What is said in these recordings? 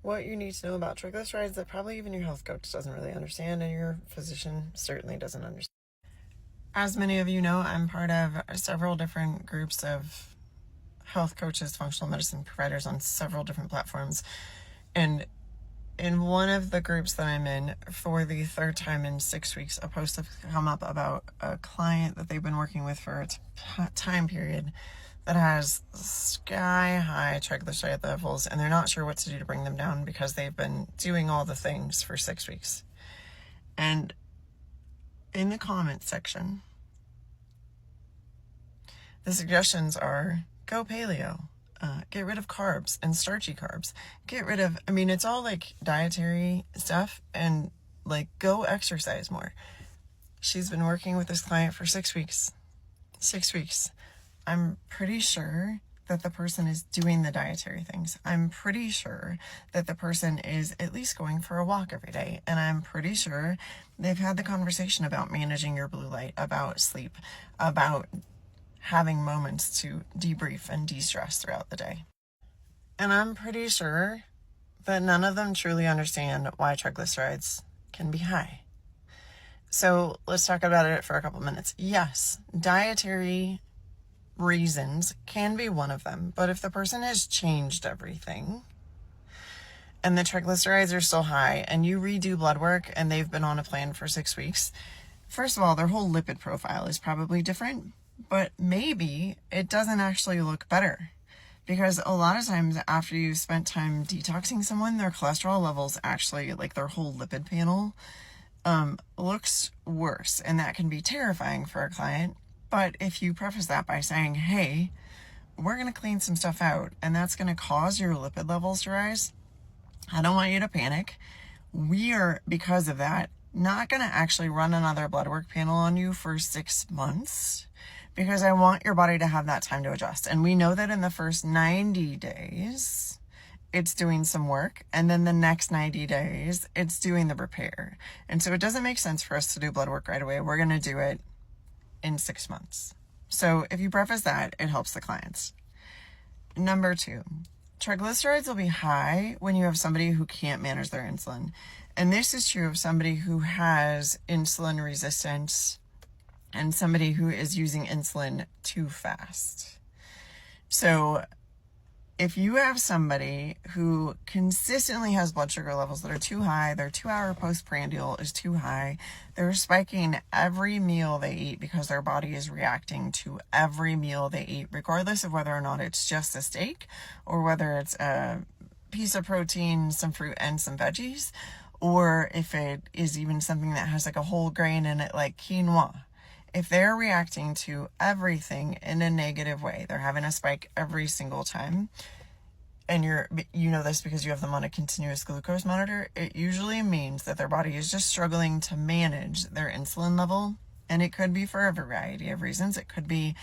what you need to know about triglycerides that probably even your health coach doesn't really understand, and your physician certainly doesn't understand. As many of you know, I'm part of several different groups of health coaches, functional medicine providers on several different platforms. And in one of the groups that I'm in, for the third time in 6 weeks, a post has come up about a client that they've been working with for a time period that has sky high triglyceride levels, and they're not sure what to do to bring them down because they've been doing all the things for 6 weeks. And in the comments section, the suggestions are go paleo, get rid of carbs and starchy carbs, get rid of, it's all like dietary stuff, and like go exercise more. She's been working with this client for 6 weeks. 6 weeks. I'm pretty sure that the person is doing the dietary things. I'm pretty sure that the person is at least going for a walk every day. And I'm pretty sure they've had the conversation about managing your blue light, about sleep, about having moments to debrief and de-stress throughout the day. And I'm pretty sure that none of them truly understand why triglycerides can be high. So let's talk about it for a couple minutes. Yes, dietary reasons can be one of them, but if the person has changed everything and the triglycerides are still high and you redo blood work and they've been on a plan for 6 weeks, first of all, their whole lipid profile is probably different, but maybe it doesn't actually look better, because a lot of times after you've spent time detoxing someone, their cholesterol levels actually, like their whole lipid panel, looks worse, and that can be terrifying for a client. But if you preface that by saying, hey, we're going to clean some stuff out, and that's going to cause your lipid levels to rise, I don't want you to panic. We are, because of that, not going to actually run another blood work panel on you for 6 months, because I want your body to have that time to adjust. And we know that in the first 90 days, it's doing some work, and then the next 90 days, it's doing the repair. And so it doesn't make sense for us to do blood work right away. We're going to do it in 6 months. So if you preface that, it helps the clients. Number 2, triglycerides will be high when you have somebody who can't manage their insulin. And this is true of somebody who has insulin resistance and somebody who is using insulin too fast. So if you have somebody who consistently has blood sugar levels that are too high, their 2-hour postprandial is too high, they're spiking every meal they eat because their body is reacting to every meal they eat, regardless of whether or not it's just a steak or whether it's a piece of protein, some fruit, and some veggies, or if it is even something that has like a whole grain in it, like quinoa. If they're reacting to everything in a negative way, they're having a spike every single time, and you know this because you have them on a continuous glucose monitor, it usually means that their body is just struggling to manage their insulin level. And it could be for a variety of reasons. It could be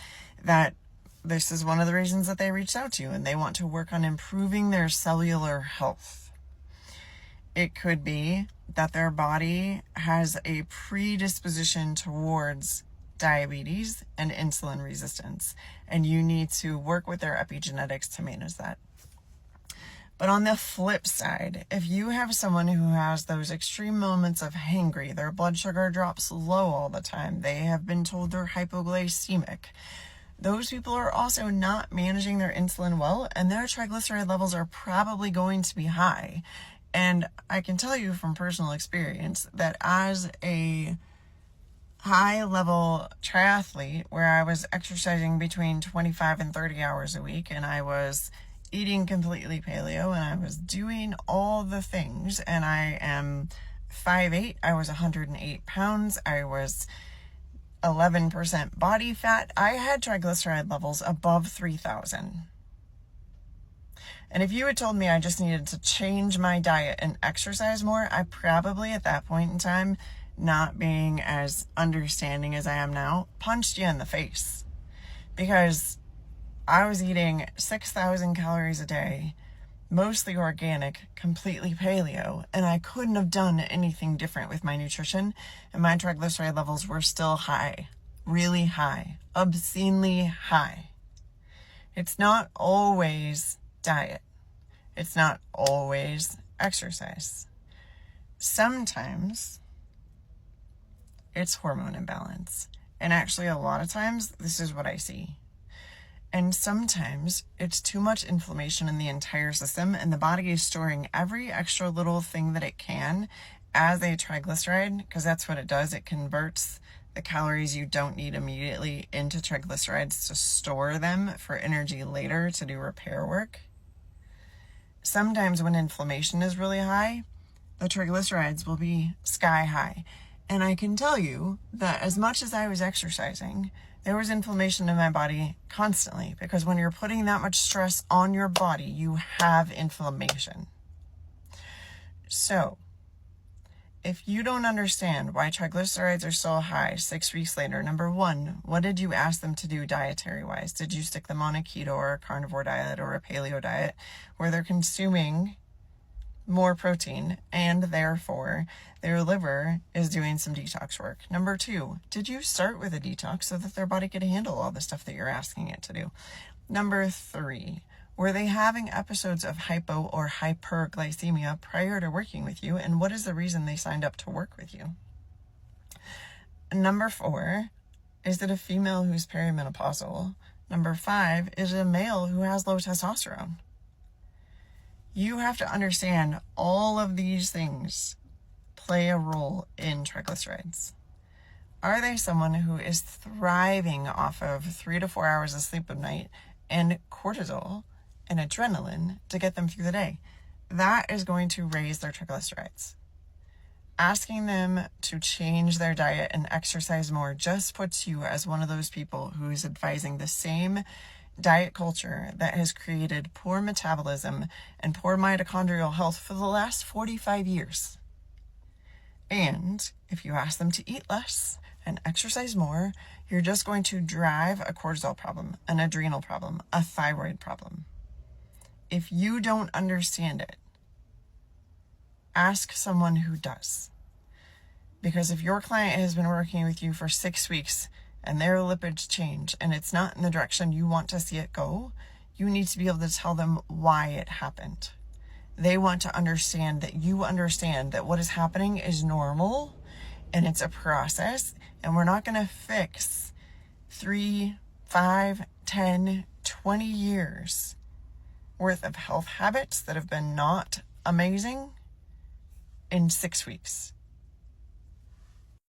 that this is one of the reasons that they reached out to you and they want to work on improving their cellular health. It could be that their body has a predisposition towards diabetes and insulin resistance, and you need to work with their epigenetics to manage that. But on the flip side, if you have someone who has those extreme moments of hangry, their blood sugar drops low all the time, they have been told they're hypoglycemic, those people are also not managing their insulin well, and their triglyceride levels are probably going to be high. And I can tell you from personal experience that as a high-level triathlete, where I was exercising between 25 and 30 hours a week, and I was eating completely paleo, and I was doing all the things, and I am 5'8", I was 108 pounds, I was 11% body fat, I had triglyceride levels above 3,000. And if you had told me I just needed to change my diet and exercise more, I probably at that point in time, not being as understanding as I am now, punched you in the face, because I was eating 6,000 calories a day, mostly organic, completely paleo, and I couldn't have done anything different with my nutrition, and my triglyceride levels were still high, really high, obscenely high. It's not always diet. It's not always exercise. Sometimes it's hormone imbalance. And actually, a lot of times, this is what I see. And sometimes it's too much inflammation in the entire system, and the body is storing every extra little thing that it can as a triglyceride, because that's what it does. It converts the calories you don't need immediately into triglycerides to store them for energy later to do repair work. Sometimes when inflammation is really high, the triglycerides will be sky high. And I can tell you that as much as I was exercising, there was inflammation in my body constantly, because when you're putting that much stress on your body, you have inflammation. So, if you don't understand why triglycerides are so high 6 weeks later, number one, what did you ask them to do dietary-wise? Did you stick them on a keto or a carnivore diet or a paleo diet where they're consuming more protein and therefore their liver is doing some detox work? Number two, did you start with a detox so that their body could handle all the stuff that you're asking it to do? Number three, were they having episodes of hypo or hyperglycemia prior to working with you? And what is the reason they signed up to work with you? Number four, is it a female who's perimenopausal? Number five, is it a male who has low testosterone? You have to understand all of these things play a role in triglycerides. Are they someone who is thriving off of 3 to 4 hours of sleep a night and cortisol and adrenaline to get them through the day? That is going to raise their triglycerides. Asking them to change their diet and exercise more just puts you as one of those people who is advising the same diet culture that has created poor metabolism and poor mitochondrial health for the last 45 years. And if you ask them to eat less and exercise more, you're just going to drive a cortisol problem, an adrenal problem, a thyroid problem. If you don't understand it, ask someone who does. Because if your client has been working with you for 6 weeks and their lipids change and it's not in the direction you want to see it go, you need to be able to tell them why it happened. They want to understand that you understand that what is happening is normal and it's a process, and we're not going to fix 3, 5, 10, 20 years worth of health habits that have been not amazing in 6 weeks.